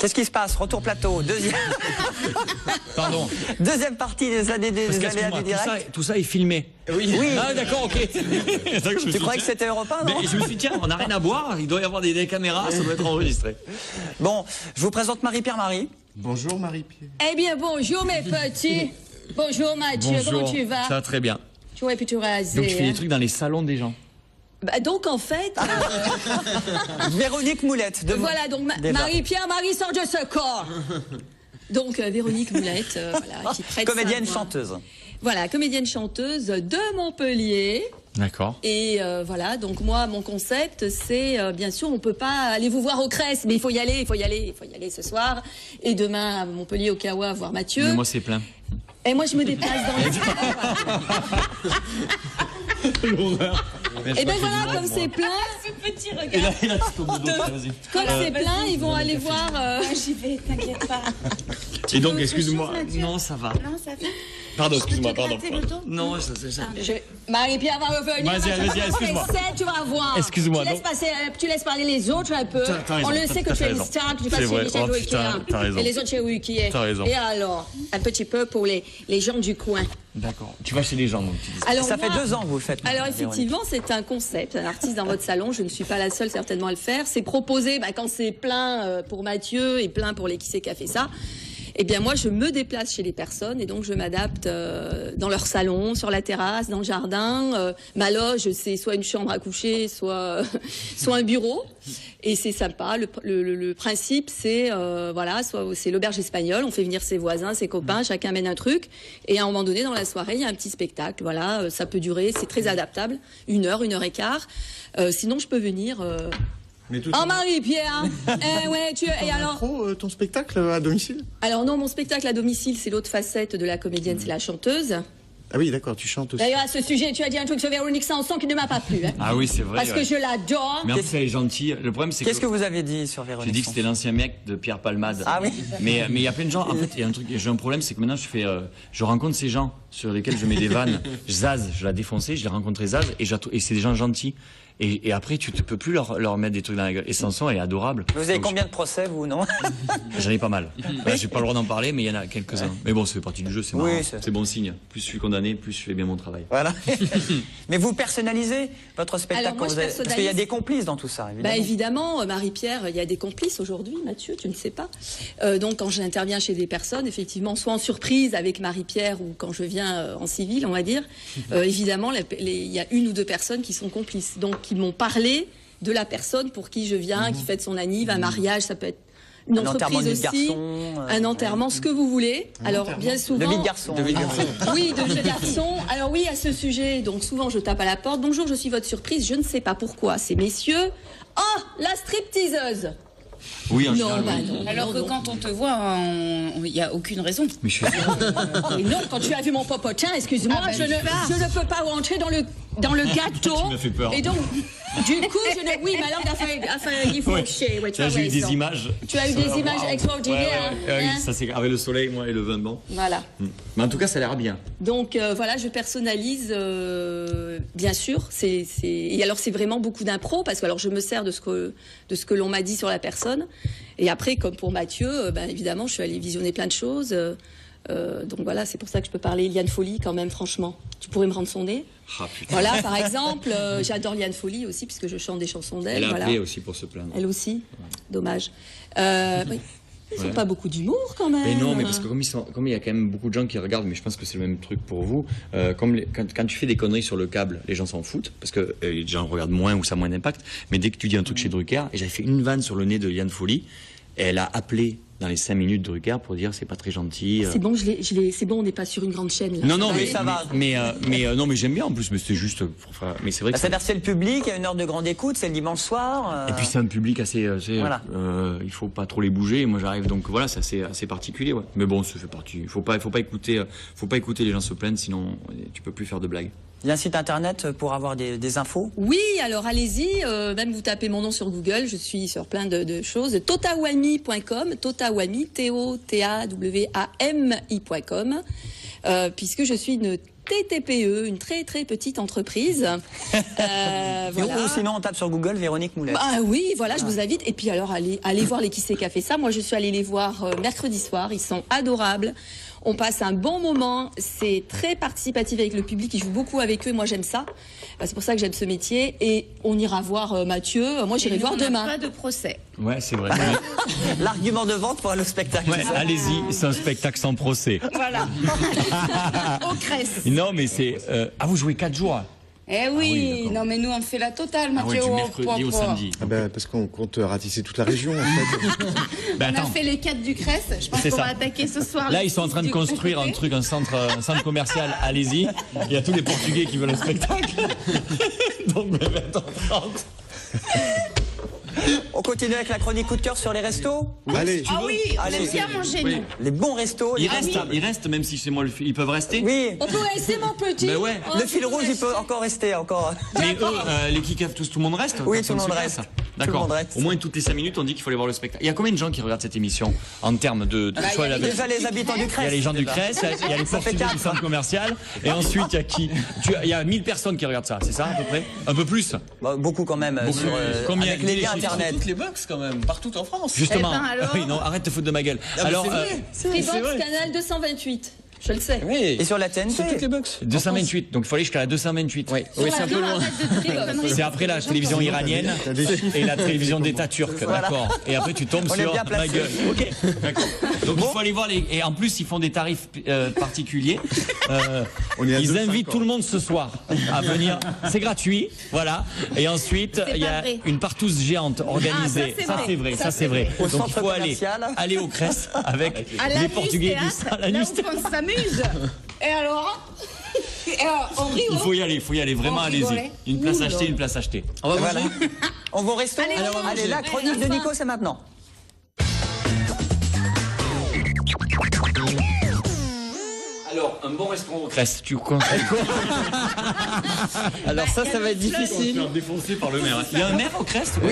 Qu'est-ce qui se passe? Retour plateau, deuxième... Pardon. Deuxième partie des aléas du direct. Tout ça est filmé. Oui. Ah d'accord, ok. Tu croyais que c'était Europe 1, non? Mais je me suis dit, tiens, on n'a rien à boire, il doit y avoir des caméras, ça doit être enregistré. Bon, je vous présente Marie-Pierre Marie. Bonjour Marie-Pierre. Eh bien, bonjour mes petits. Bonjour Mathieu, comment tu vas? Ça va très bien. Tu aurais pu te raser. Donc tu fais des trucs dans les salons des gens. Bah, donc en fait... Véronique Moulette. Voilà, donc Marie-Pierre Marie sort de ce corps. Donc Véronique Moulette, voilà, qui prête comédienne sa voix. chanteuse. Voilà, comédienne chanteuse de Montpellier. D'accord. Et voilà, donc moi, mon concept, c'est, bien sûr, on peut pas aller vous voir au Cress, mais il faut y aller ce soir. Et demain, à Montpellier, au Kawa, voir Mathieu. Mais moi, c'est plein. Et moi, je me déplace dans les... L'horreur. Et ben voilà, comme c'est plein... Ce petit regard. Comme c'est plein, ils vont aller voir... J'y vais, t'inquiète pas. Et donc, veux excuse-moi. autre chose, Mathieu? Non, ça va. Non, ça va. Pardon, excuse-moi, Je peux te pardon. gratter le dos? Non, ça. Marie-Pierre va revenir. Vas-y, excuse-moi. Tu vas voir. Excuse-moi, Tu laisses parler les autres un peu. T'as raison, On le sait que t'as tu es une raison. star, que tu C'est passes chez vrai. Michel Oh, putain, Drucker. t'as raison. Et les autres chez Ruquier. T'as raison. Et alors, un petit peu pour les gens du coin. D'accord. Tu vas chez les gens, donc tu dis ça. Alors, Ça fait moi- 2 ans que vous le faites. Alors Véronique. effectivement, c'est un concept, un artiste dans votre salon. Je ne suis pas la seule certainement à le faire. C'est proposé quand c'est plein pour Mathieu et plein pour les qui c'est qui a fait ça. Eh bien moi, je me déplace chez les personnes et donc je m'adapte dans leur salon, sur la terrasse, dans le jardin. Ma loge, c'est soit une chambre à coucher, soit soit un bureau. Et c'est sympa. Le principe, c'est c'est l'auberge espagnole. On fait venir ses voisins, ses copains, chacun mène un truc. Et à un moment donné, dans la soirée, il y a un petit spectacle. Voilà, ça peut durer, c'est très adaptable, 1 heure, 1h15. Sinon, je peux venir. Mais tout Oh Marie-Pierre, et alors ton spectacle à domicile? Alors non, mon spectacle à domicile, c'est l'autre facette de la comédienne, c'est la chanteuse. Ah oui, d'accord, tu chantes aussi. D'ailleurs, à ce sujet, tu as dit un truc sur Véronique Sanson qui ne m'a pas plu. Hein, Ah oui, c'est vrai. parce que je l'adore. Mais en plus, elle est gentille. Le problème, c'est Qu'est-ce que vous avez dit sur j'ai Véronique? dit que c'était l'ancien mec de Pierre Palmade. Ah oui. Mais il y a plein de gens. En fait, il y a un truc. J'ai un problème, c'est que maintenant je rencontre ces gens sur lesquels je mets des vannes. Zaz, je l'ai défoncé, je l'ai rencontré Zaz et c'est des gens gentils. Et après, tu ne peux plus leur mettre des trucs dans la gueule. Et Sanson, elle est adorable. Vous avez Donc, combien de procès, vous, non? J'en ai pas mal. Là, j'ai pas le droit d'en parler, mais il y en a quelques-uns. Mais bon, ça fait partie du jeu, c'est marrant. Oui, c'est- C'est bon signe. Plus je suis condamné, plus je fais bien mon travail. Voilà. Mais vous personnalisez votre spectacle Alors, moi, quand je vous avez- Parce qu'il y a personnalise. des complices dans tout ça, évidemment. Bah évidemment, Marie-Pierre, il y a des complices aujourd'hui, Mathieu, tu ne sais pas. Donc quand j'interviens chez des personnes, effectivement, soit en surprise avec Marie-Pierre ou quand je viens en civil, on va dire, évidemment, il y a 1 ou 2 personnes qui sont complices, donc qui m'ont parlé de la personne pour qui je viens, qui fête son anniv, un mariage, ça peut être une Un enterrement entreprise de vie de aussi, garçon, un enterrement, ce que vous voulez. Alors bien souvent, De vie de garçon. oui, de vie de garçon. Alors oui, à ce sujet, donc souvent je tape à la porte. Bonjour, je suis votre surprise. Je ne sais pas pourquoi. C'est messieurs. Oh, la stripteaseuse. Oui, en Non, général, bah oui. non. Alors que quand on te voit, il n'y a aucune raison. Mais je suis Et non, quand tu as vu mon popotin, excuse-moi, Ah, bah, je ne peux pas rentrer dans le gâteau. Tu m'as fait peur. Et donc, du coup, oui, ma langue a fait il faut chier. Ouais, tu Là, as j'ai eu des raison. images. Tu as eu des images extraordinaires. Oui, hein. ça c'est avec le soleil, moi, et le vin blanc. Voilà. Mais en tout cas, ça a l'air bien. Donc voilà, je personnalise, bien sûr. Et alors c'est vraiment beaucoup d'impro parce que alors je me sers de ce que l'on m'a dit sur la personne. Et après, comme pour Mathieu, ben évidemment, je suis allée visionner plein de choses. Donc voilà, c'est pour ça que je peux parler Liane Folly quand même, franchement. Tu pourrais me rendre son nez. Ah putain. Voilà, par exemple, j'adore Liane Folly aussi puisque je chante des chansons d'elle. Elle a Voilà. appelé aussi pour se plaindre. Elle aussi. Dommage. Oui. Ils n'ont Ouais. pas beaucoup d'humour quand même. Mais non, mais parce que comme il y a quand même beaucoup de gens qui regardent, mais je pense que c'est le même truc pour vous, quand tu fais des conneries sur le câble, les gens s'en foutent, parce que les gens regardent moins ou ça a moins d'impact, mais dès que tu dis un truc chez Drucker, et j'avais fait une vanne sur le nez de Liane Folly, et elle a appelé dans les 5 minutes de Drucker pour dire c'est pas très gentil. C'est bon, c'est bon, on n'est pas sur une grande chaîne. Là. Non, non, Oui, mais ça va. non, mais j'aime bien en plus, mais c'était juste pour faire. Mais c'est vrai que C'est-à-dire c'est le public, il y a 1 heure de grande écoute, c'est le dimanche soir. et puis c'est un public assez, Voilà. il faut pas trop les bouger. Et moi j'arrive donc voilà, c'est assez particulier, ouais. Mais bon, ça fait partie. Faut pas écouter les gens se plaindre, sinon tu peux plus faire de blagues. Il y a un site internet pour avoir des infos. Oui, alors allez-y, même vous tapez mon nom sur Google, je suis sur plein de choses. Totawami.com, Totawami, Totawami.com, puisque je suis une TTPE, une très très petite entreprise. Ou sinon, on tape sur Google Véronique Moulet. Ah oui, voilà, je vous invite. Et puis alors, allez voir les Qui c'est qui a fait ça. Moi, je suis allée les voir mercredi soir. Ils sont adorables. On passe un bon moment. C'est très participatif avec le public. Ils jouent beaucoup avec eux. Moi, j'aime ça. C'est pour ça que j'aime ce métier. Et on ira voir Mathieu. Moi, j'irai voir demain. On n'a pas de procès. Ouais, c'est vrai. L'argument de vente pour aller au spectacle. Ouais, allez-y, c'est un spectacle sans procès. Voilà. Au Cress. Non, mais c'est... vous jouez 4 jours. Eh oui, d'accord. non mais nous on fait la totale, Ah oui, Mathieu. du mercredi au samedi. Ah ben, parce qu'on compte ratisser toute la région, en fait. Ben, On a attends. fait les 4 du Cress. Je pense C'est qu'on ça. va attaquer ce soir. Là, les ils sont en six train de du construire un côté. truc, un centre commercial. Allez-y. Il y a tous les Portugais qui veulent un spectacle. Donc, 20h30. On continue avec la chronique coup de cœur sur les restos. Allez, Ah oui, on Allez. aime bien manger Oui. nous. Les bons restos. Ils les restent, même si chez moi, ils peuvent rester. Oui. On peut rester, mon petit. Ben ouais. Le fil rouge, il peut encore rester, encore. Mais eux, les Kikaf, tout le monde reste. Oui, Personne tout le monde se reste. casse. Tout le D'accord. monde reste. Au moins toutes les 5 minutes, on dit qu'il faut aller voir le spectacle. Il y a combien de gens qui regardent cette émission en termes de soit la- Déjà les habitants du il y a Crest. les gens du déjà. Crest, il y a les Ça fait Portugais du 4. centre commercial, et ensuite il y a qui Il y a 1000 personnes qui regardent ça, c'est ça à peu près? Un peu plus. Bah, beaucoup quand même. Beaucoup. Sur, Combien avec les liens Des chiffres. internet. Toutes les box quand même, partout en France. Justement. Eh ben alors Oui, non, arrête de te foutre de ma gueule. mais Alors, c'est vrai. Freebox, canal 228. Je le sais. Oui. Et sur la TNT. Sur toutes les box. 228, donc il faut aller jusqu'à la 228. Oui, oui, c'est un peu loin. C'est après la télévision iranienne t'as des chiffres. et la télévision d'État turc, Voilà. d'accord. Et après tu tombes On est sur bien ma placé. gueule. Ok, d'accord. Donc il faut aller voir les. Et en plus ils font des tarifs particuliers. On est à Ils 2,50. invitent tout le monde ce soir à venir. C'est gratuit, voilà. Et ensuite il y pas a vrai. une partouze géante organisée. Ah, ça c'est vrai, ça c'est vrai. Au Donc il centre faut commercial. aller au Crest avec À les l'Anus Portugais du Théâtre, la là Nus où on s'amuse. Et alors on rit. Il faut y aller, vraiment, On allez-y. rigolait. Une place achetée, une place achetée. On va Voilà. manger. On va au resto. Allez, on va Allez, manger. la chronique Allez, de enfin. Nico, c'est maintenant. Alors, un bon restaurant au Crest, tu conseilles quoi? Alors ça va être difficile. Défoncé par le maire. Il y a un maire au Crest? Oui,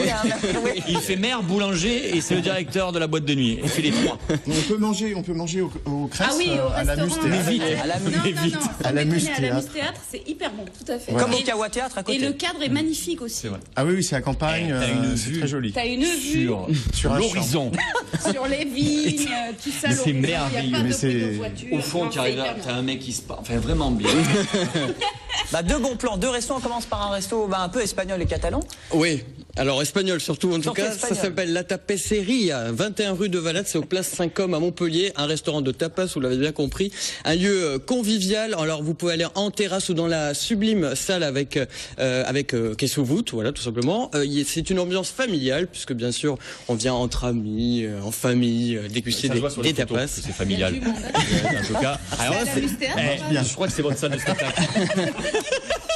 oui. Il fait maire, boulanger et c'est le directeur de la boîte de nuit. Il fait les trois. On peut manger au Crest, Ah oui, au à la restaurant. Muse Théâtre. À la Non, non, non. À la Muse À la Théâtre. Muse Théâtre, c'est hyper bon. Tout à fait. Comme au Et- Kawa Théâtre à Et côté. le cadre est magnifique aussi. vrai. Ah oui, oui, c'est à campagne, T'as une c'est vue. très joli. T'as une vue Sur un l'horizon. sur les vignes, tout ça. Mais c'est l'horizon, merveilleux. Il n'y a pas Mais de c'est- bruit de voiture. Au fond, Non, tu c'est arrives hyper là, bien. t'as un mec qui se parle. Enfin, vraiment bien. Bah, deux bons plans, deux restos. On commence par un resto un peu espagnol et catalan. Oui. Alors espagnol surtout en tout Surtout cas, espagnol. ça s'appelle La Tapisseria, 21 rue de Valade, c'est au place Saint-Côme à Montpellier, un restaurant de tapas, vous l'avez bien compris, un lieu convivial. Alors vous pouvez aller en terrasse ou dans la sublime salle avec qui est sous voûte, voilà tout simplement. C'est une ambiance familiale puisque bien sûr on vient entre amis, en famille, déguster Ça se voit sur des les photos, tapas. que c'est familial. Il y a du monde. En tout cas. Alors, C'est à la Muse Théâtre, je crois que c'est votre salle de spectacle.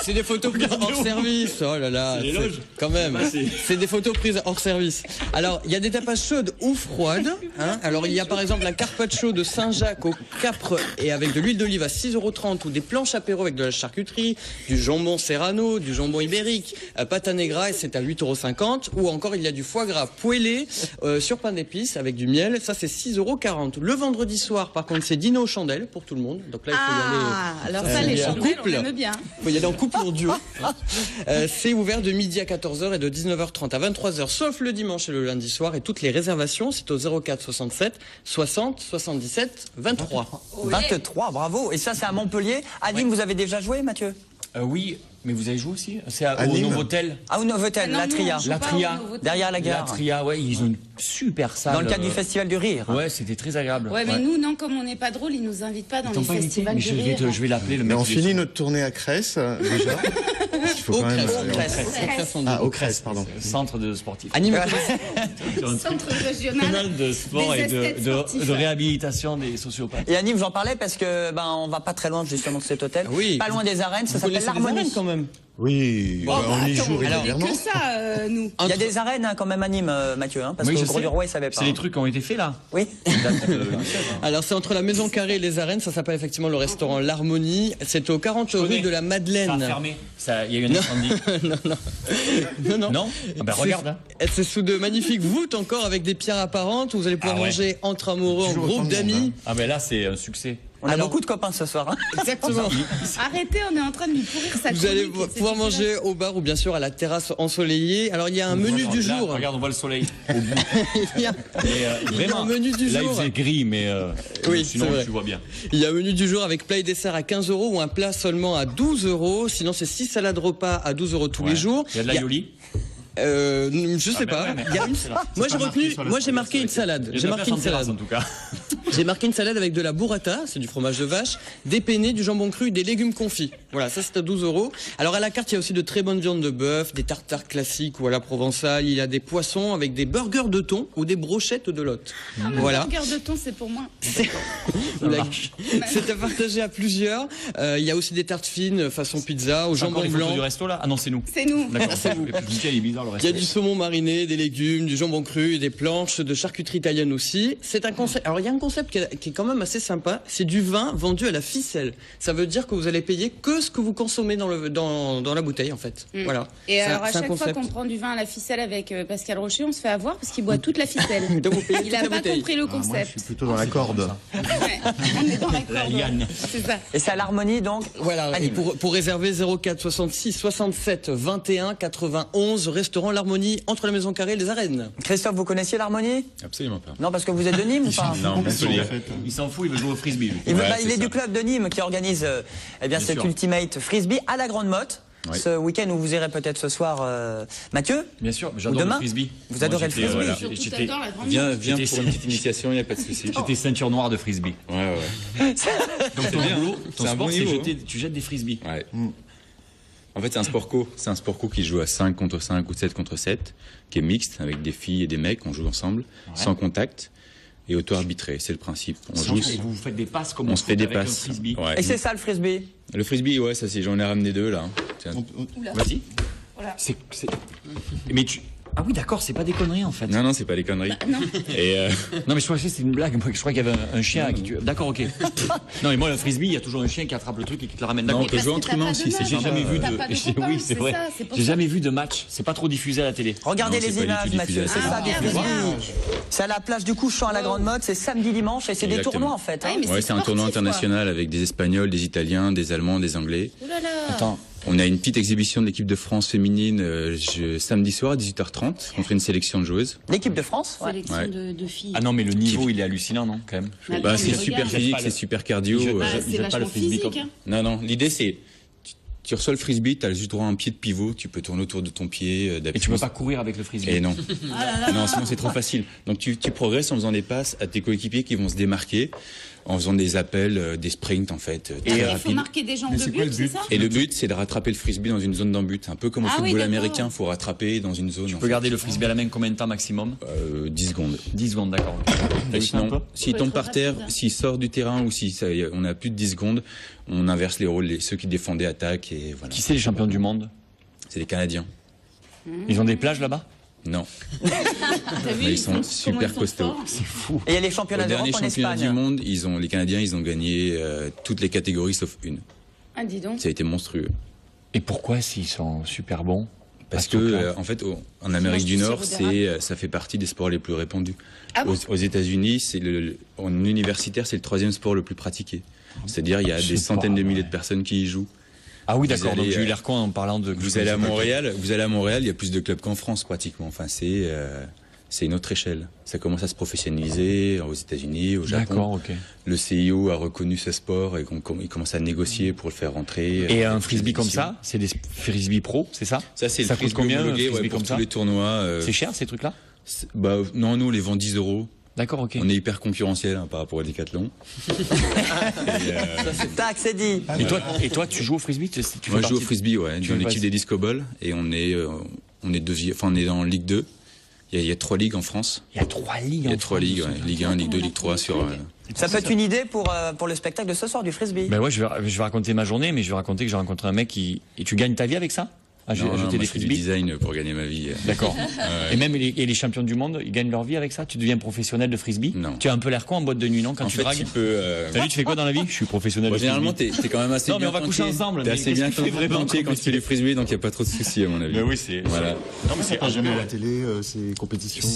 C'est des photos prises hors service. Oh là là, C'est l'éloge. quand même. Bah, c'est- C'est des photos prises hors service. Alors, il y a des tapas chaudes ou froides. Hein. Alors, il y a par exemple un carpaccio de Saint-Jacques au capre et avec de l'huile d'olive à 6,30 € ou des planches apéro avec de la charcuterie, du jambon serrano, du jambon ibérique, pâte à negra et c'est à 8,50 € ou encore il y a du foie gras poêlé sur pain d'épices avec du miel. Ça, c'est 6,40 €. Le vendredi soir, par contre, c'est dîner aux chandelles pour tout le monde. Donc là, il faut y aller. Ah, alors ça, les en chandelles, on couple. aime bien. Il faut y aller en couple ou en duo. C'est ouvert de midi à 14h et de 19h30 à 23h, sauf le dimanche et le lundi soir. Et toutes les réservations, c'est au 04 67 60 77 23. 23, bravo. Et ça, c'est à Montpellier. À Nîmes, vous avez déjà joué, Mathieu? Oui, mais vous avez joué aussi? C'est À au Nîmes. Novotel. Ah, au Novotel, Ah non, la nous, Tria. on joue La pas Tria. au Novotel. Derrière la La gare. Tria, ouais, ils ont une super salle. Dans le cadre du Festival du Rire. Ouais, c'était très agréable. Ouais, mais nous, non, comme on n'est pas drôle, ils nous invitent pas dans Ils t'ont les pas invité, festivals mais du rire. je vais l'appeler le Mais mec. on il est finit fou. notre tournée à Crest, déjà. Il faut quand même... Ah, au Crest, pardon. Centre de sportif. Animateur. Centre régional Canal de sport des et esthètes sportifs. de réhabilitation des sociopathes. Et à Nîmes, j'en parlais parce que on va pas très loin justement de cet hôtel. Oui. Pas loin des arènes, ça Vous s'appelle connaissez les l'Harmonie. arènes, quand même. Oui, on y joue On fait régulièrement. que ça, nous. Il y a des arènes quand même à Nîmes, Mathieu, parce Oui, que je le Gros sais. du Roi, il savait pas. C'est les trucs qui ont été faits là. Oui. Alors c'est entre la Maison Carrée et les arènes, ça s'appelle effectivement le restaurant L'Harmonie. C'est au 40 rue de la Ça a Madeleine. fermé. Il y a eu un incendie. Non. Non Ah ben, regarde. Hein. C'est sous de magnifiques voûtes encore avec des pierres apparentes où vous allez pouvoir Ah ouais. manger entre amoureux, en Toujours groupe autant de monde, d'amis. Ah ben là, c'est un succès. On a beaucoup de copains ce soir. Hein. Exactement. Arrêtez, on est en train de nous pourrir sa Vous allez chronique, c'est pouvoir dégueulasse. manger au bar ou bien sûr à la terrasse ensoleillée. Alors il y a un menu du jour. Regarde, on voit le soleil au bout. Il y a, il y a un menu du Là, il jour. faisait gris, mais Oui, sinon, c'est vrai. tu vois bien. Il y a un menu du jour avec plat et dessert à 15 € ou un plat seulement à 12 €. Sinon, c'est 6 salades repas à 12 € tous les jours. Il y a de l'aioli. Je sais pas. mais- Il y a une- Moi, j'ai retenu. Moi, j'ai marqué une salade. J'ai marqué une salade. en tout cas. J'ai marqué une salade avec de la burrata, c'est du fromage de vache, des penne, du jambon cru, des légumes confits. Voilà, ça c'est à 12 €. Alors à la carte, il y a aussi de très bonnes viandes de bœuf, des tartares classiques ou à la provençale. Il y a des poissons avec des burgers de thon ou des brochettes de lotte. Voilà. Burger de thon, c'est pour moi. C'est à partager à plusieurs. Il y a aussi des tartes fines façon pizza au jambon blanc. du resto là. Ah non, c'est nous. C'est nous. D'accord, c'est vous. Il est bizarre le Il resto. y a du saumon mariné, des légumes, du jambon cru, et des planches de charcuterie italienne aussi. C'est un concept. Alors il y a un concept qui est quand même assez sympa. C'est du vin vendu à la ficelle. Ça veut dire que vous allez payer que ce que vous consommez dans la bouteille en fait. Voilà. Et C'est alors, à c'est un chaque fois concept. qu'on prend du vin à la ficelle avec Pascal Rocher, on se fait avoir parce qu'il boit toute la ficelle. Donc, vous payez Il toute a la pas bouteille. compris le Moi, je concept. suis plutôt dans la corde. Ouais, on est dans la corde. liane. C'est ça. Et c'est à l'harmonie donc. Voilà, à et Nîmes. pour réserver 04 66 67 21 91, restaurant L'Harmonie entre la Maison Carrée et les Arènes. Christophe, vous connaissiez l'harmonie? Absolument pas. Non, parce que vous êtes de Nîmes ou pas? Non, Montpellier. il s'en fout, il veut jouer au frisbee. lui. Il, Ouais, il c'est est du ça. club de Nîmes qui organise cet sûr. Ultimate Frisbee à la Grande Motte. Oui. Ce week-end où vous irez peut-être ce soir, Mathieu. Bien sûr, mais Ou j'adore demain le frisbee. Vous adorez le j'étais, frisbee. Surtout, J'étais t'adores la grande Viens, motte. viens J'étais- pour une petite initiation, il n'y a pas de souci. j'étais ceinture noire de frisbee. Ouais, ouais. Donc ton boulot, ton C'est un sport, bon c'est niveau, tu jettes des frisbees. Ouais. En fait, c'est un sport co. C'est un sport co qui joue à 5 contre 5 ou 7 contre 7, qui est mixte avec des filles et des mecs. On joue ensemble, sans contact et auto-arbitré. C'est le principe. On joue. Et vous faites des passes comme On au se fait foot des avec un passes. frisbee. Ouais. Et c'est ça le frisbee. Le frisbee, ouais, ça c'est. J'en ai ramené 2 là. Tiens. Vas-y. Voilà. Mais tu. Ah oui, d'accord, c'est pas des conneries en fait. Non, non, c'est pas des conneries. Et Non, mais je croyais que c'était une blague. Moi, je crois qu'il y avait un chien. D'accord, ok. Non, mais moi, le frisbee, il y a toujours un chien qui attrape le truc et qui te le ramène. Non, D'accord. on peut jouer entre humains aussi. C'est J'ai jamais vu T'as de. pas de copains, Oui, c'est c'est vrai. ça, c'est pour J'ai ça. jamais vu de match. C'est pas trop diffusé à la télé. Regardez Non, c'est les pas du images, tout Mathieu. diffusé. C'est ça du Ah, frisbee. regarde. C'est à la plage du Couchant à la Grande Motte. C'est samedi, dimanche et c'est des Exactement. tournois en fait. hein. Ouais, mais ouais, c'est un tournoi sportif, quoi. international avec des Espagnols, des Italiens, des Allemands, des Anglais. Ouh là là. Attends. On a une petite exhibition de l'équipe de France féminine samedi soir à 18h30 contre une sélection de joueuses. L'équipe de France. ouais. Sélection Ouais. de filles. Ah non, mais le niveau, il est hallucinant, non, quand même. Mais Bah, attends, c'est mais super regarde. physique, pas le- c'est super cardio. Ils jettent- Bah, Ils c'est jettent pas le vachement frisbee physique. comme- Hein. Non, non, l'idée c'est, tu reçois le frisbee, tu as juste droit à un pied de pivot, tu peux tourner autour de ton pied. Et tu peux pas courir avec le frisbee. Et non. Non, sinon c'est trop facile. Donc tu progresses en faisant des passes à tes coéquipiers qui vont se démarquer, en faisant des appels, des sprints en fait, très Il faut rapides. marquer des jambes de but, c'est ça? Et le but, c'est de rattraper le frisbee dans une zone d'un but. Un peu comme au Ah oui, football d'accord. américain, faut rattraper dans une zone. Tu peux garder le frisbee à la main combien de temps maximum 10 secondes. 10 secondes, d'accord. Et sinon, s'il Faut tombe être par terre, rapide. s'il sort du terrain ou si on a plus de 10 secondes, on inverse les rôles. Ceux qui défendaient attaquent et voilà. Qui c'est les champions du monde? C'est les Canadiens. Ils ont des plages là-bas? Non. T'as vu, Mais ils sont comment super ils sont costauds. forts. C'est fou. Et il y a les Au championnats dernier d'Europe en championnat du Espagne. monde, les Canadiens, ils ont gagné toutes les catégories sauf une. Ah, dis donc. Ça a été monstrueux. Et pourquoi s'ils sont super bons? Parce À que, ce truc-là. en fait, en Amérique du du Nord, sirop d'érable. ça fait partie des sports les plus répandus. Ah bon Aux États-Unis, en universitaire, c'est le 3e sport le plus pratiqué. C'est-à-dire, il y a C'est des pas centaines de milliers vrai. de personnes qui y jouent. Ah oui, Vous d'accord. Donc allez, j'ai eu l'air con en parlant de. Vous allez à Montréal, il y a plus de clubs qu'en France pratiquement. Enfin, c'est une autre échelle. Ça commence à se professionnaliser aux États-Unis, au Japon. D'accord, ok. Le CIO a reconnu ce sport et il commence à négocier pour le faire rentrer. Et un frisbee comme ça, c'est des frisbee pro, c'est ça? Ça, c'est le coûte frisbee combien, un homologué, frisbee pour comme tous ça les tournois. C'est cher ces trucs-là? Bah, non, nous, on les vend 10 €. D'accord, ok. On est hyper concurrentiel par rapport à Decathlon. Tac, c'est dit. Et toi, tu joues au frisbee? Tu fais Moi, je joue au partie- frisbee, ouais, tu dans fais l'équipe partie- des Disco Ball et on est dans Ligue 2. Il y a 3 ligues en France. Il y a 3 ligues. Il y a 3 ligues, ouais. Ligue 1, Ligue 2, Ligue 3 sur. Ça peut être une idée pour le spectacle de ce soir du frisbee. Ben ouais, je vais raconter ma journée, mais je vais raconter que j'ai rencontré un mec et tu gagnes ta vie avec ça? à jeter Non, moi, des je fais du frisbees? design pour gagner ma vie. D'accord. Ouais. Et même les champions du monde, ils gagnent leur vie avec ça? Tu deviens professionnel de frisbee? Non. Tu as un peu l'air con en boîte de nuit, non, quand En tu fait, dragues? tu peux. Salut, tu fais quoi dans la vie? Je suis professionnel Bon, de généralement, frisbee. t'es quand même assez Non, mais bien on va coucher planté. ensemble, T'es mais assez qu'est-ce bien que tu fais vraiment planté comme quand tu fais du frisbee, donc il n'y a pas trop de soucis à mon avis. Mais oui, c'est. Voilà. Non, mais c'est Pas jamais à la télé, ces compétitions.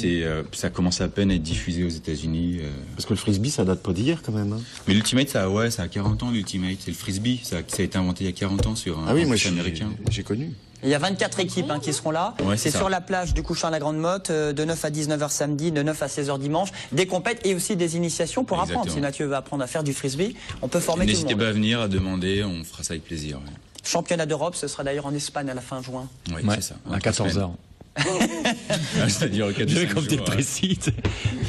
Ça commence à peine à être diffusé aux États-Unis. Parce que le frisbee, ça date pas d'hier quand même. Hein. Mais l'Ultimate, ça a 40 ans, l'Ultimate. C'est le frisbee. Ça a été inventé il y a 40 ans sur un Ah oui, moi pitch américain. j'ai connu. Il y a 24 équipes qui seront là. Ouais, c'est c'est sur ça. la plage du Couchant à la Grande Motte, de 9 à 19h samedi, de 9 à 16h dimanche. Des compètes et aussi des initiations pour apprendre. Exactement. Si Mathieu veut apprendre à faire du frisbee, on peut former tout le N'hésitez monde. pas à venir, à demander, on fera ça avec plaisir. Ouais, Championnat d'Europe, ce sera d'ailleurs en Espagne à la fin juin. Ouais, Ouais, c'est ça. à 14h. C'est-à-dire 4 Je vais comme t'es précis.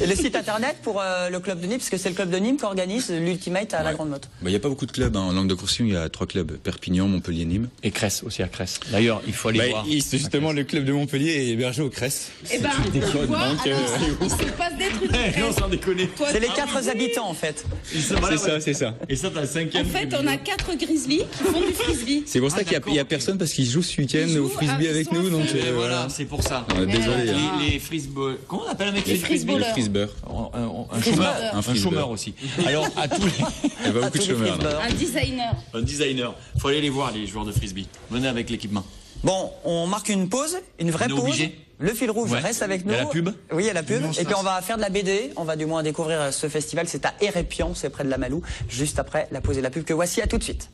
Et le site internet pour le club de Nîmes, parce que c'est le club de Nîmes qui organise l'Ultimate à la Grande Motte. Il n'y a pas beaucoup de clubs. En Languedoc-Roussillon, il y a 3 clubs. Perpignan, Montpellier, Nîmes. Et Cresse aussi à Cresse. D'ailleurs, il faut aller voir. C'est justement le club de Montpellier est hébergé au Cresse. Eh ben, tu vois, alors, il se passe des trucs. Non, sans déconner. C'est les 4 habitants en fait. C'est ça. Et ça, t'as le 5e. En fait, on a 4 grizzlies qui font du frisbee. C'est pour ça qu'il n'y a personne parce qu'ils jouent ce week-end Ils au jouent frisbee à- avec ils sont nous. à Donc fond. Et voilà, c'est pour ça. Désolé. hein. Les frisbees. Comment on appelle un mec qui Les fait le frisbee? Le frisballeurs. frisbeur. Un chômeur. Un Un frisbeur. chômeur aussi. Alors, à tous les. Il y a pas À beaucoup de tous les chômeurs. là. frisbeeurs. Un designer. Un designer. Faut aller les voir, les joueurs de frisbee. Venez avec l'équipement. Bon, on marque une pause, une vraie On est pause. obligé. Le fil rouge Ouais. reste avec Il nous. y a la pub. Oui, il y a la pub. Et puis on va faire de la BD. On va du moins découvrir ce festival. C'est à Hérépian, c'est près de la Malou. Juste après la pause et la pub que voici. À tout de suite.